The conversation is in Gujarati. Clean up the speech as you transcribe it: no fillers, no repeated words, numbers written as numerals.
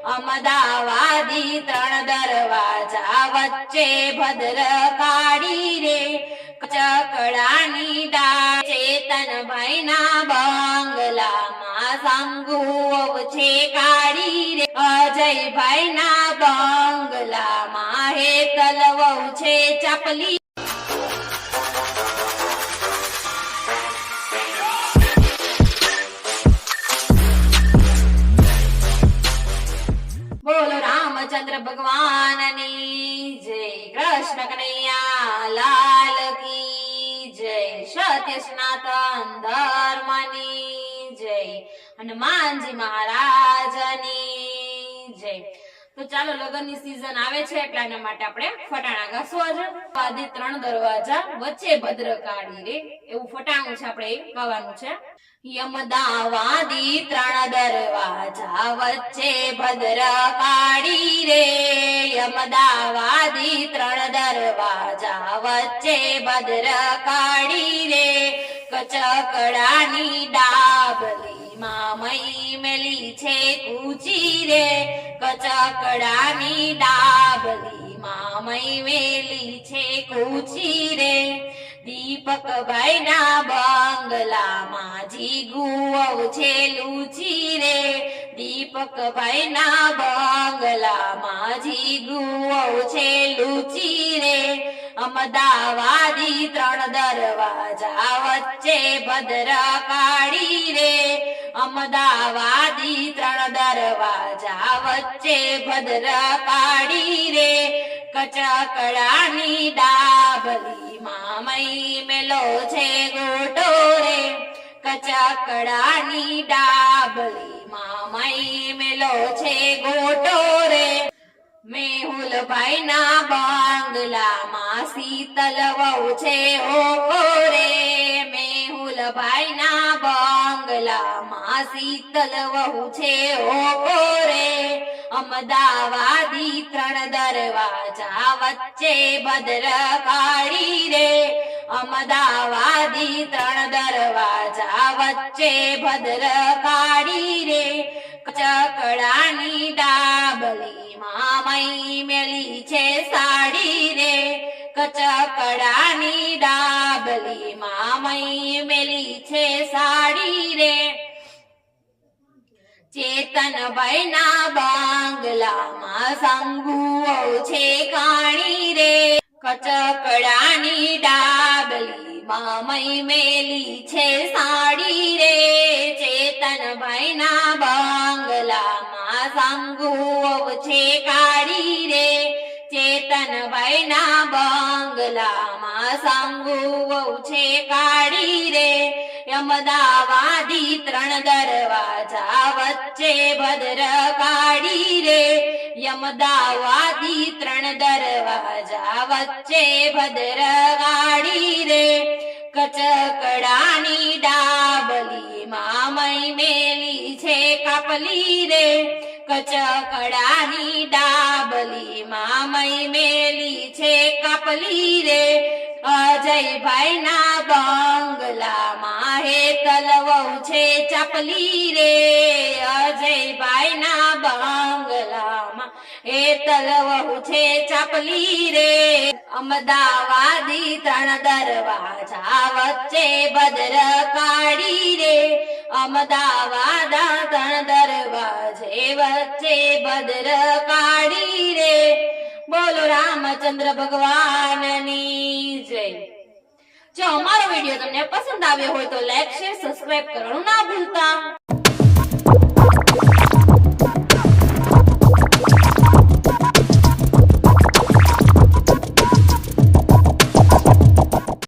અમદાવાદી ત્રણ દરવાજા વચ્ચે ભદ્રકાળી રે ચકડાની ડાળ ચેતનભાઈના બંગલામાં શંકુ છે કાળી રે અજયભાઈના બંગલામાં હેતલ વહુ છે ચપલી બોલો રામચંદ્ર ભગવાનની જય, કૃષ્ણ કનૈયા લાલ કી જય, સત્ય સનાતન ધર્મની જય, હનુમાનજી મહારાજની જય। તો ચાલો લગ્નની સીઝન આવે છે એટલે એના માટે આપણે ફટાણા ઘસવા છે। આદિ ત્રણ દરવાજા વચ્ચે ભદ્રકાળી રે એવું ફટાણું છે આપણે ગાવાનું છે। યમદાવાદી ત્રણ દરવાજા વચ્ચે ભદ્રકાળી રે યમદાવાદી ત્રણ દરવાજા વચ્ચે ભદ્રકાળી રે કચકડાની ડાબલી મય મેલી છે કૂચી રે કચકડાની ડાબલી મય મેલી છે કૂચી રે દીપકભાઈ ના બંગલામાં જીગુઓ છે લૂચી રે દીપકભાઈ ના બંગલામાં જીગુઓ છે લૂચી રે અમદાવાદી ત્રણ દરવાજા વચ્ચે ભદ્રકાળી રે અમદાવાદી ત્રણ દરવાજા વચ્ચે ભદ્રકાળી રે કચકડાની ડાબલી મય મેલો છે ગોટો રે કચકડાની ડાબલી મય મેલો છે ગોટો રે મેહુલભાઈ ના બંગલામાં શીતલ વહુ છે હોકો રે મેહુલભાઈ ના બંગલામાં શીતલ વહુ છે હોકો રે અમદાવાદી ત્રણ દરવાજા વચ્ચે ભદ્રકાળી રે અમદાવાદી ત્રણ દરવાજા વચ્ચે ભદ્રકાળી રે કચકડાની ડાબલી મય મેલી છે સાડી રે કચકડાની ડાબલી મય મેલી છે સાડી રે ચેતનભાઈ ના બંગલામાં શંકુઓ છે કાણી રે કચકડાની ડાબલી મય મેલી છે સાડી રે ચેતનભાઈ ના બંગલામાં શંકુઓ છે કાળી રે ચેતનભાઈ ના બંગલામાં શંકુઓ છે કાળી રે અમદાવાદી ત્રણ દરવાજા વચ્ચે ભદ્રકાળી રે અમદાવાદી ત્રણ દરવાજા વચ્ચે ભદ્રકાળી રે કચકડાની ડાબલી મય મેલી છે કાપલી રે કચકડાની ડાબલી મય મેલી છે કાપલી રે અજયભાઈ ના બંગલામાં હેતલ વહુ છે ચપલી રે અજયભાઈ ના બંગલામાં હેતલ વહુ છે ચપલી રે અમદાવાદી ત્રણ દરવાજા વચ્ચે ભદ્રકાળી રે અમદાવાદ ત્રણ દરવાજે વચ્ચે ભદ્રકાળી રે બોલો રામચંદ્ર ભગવાનની જય। જો અમારો વિડીયો તમને પસંદ આવ્યો હોય તો લાઈક શેર સબસ્ક્રાઇબ કરવાનું ના ભૂલતા।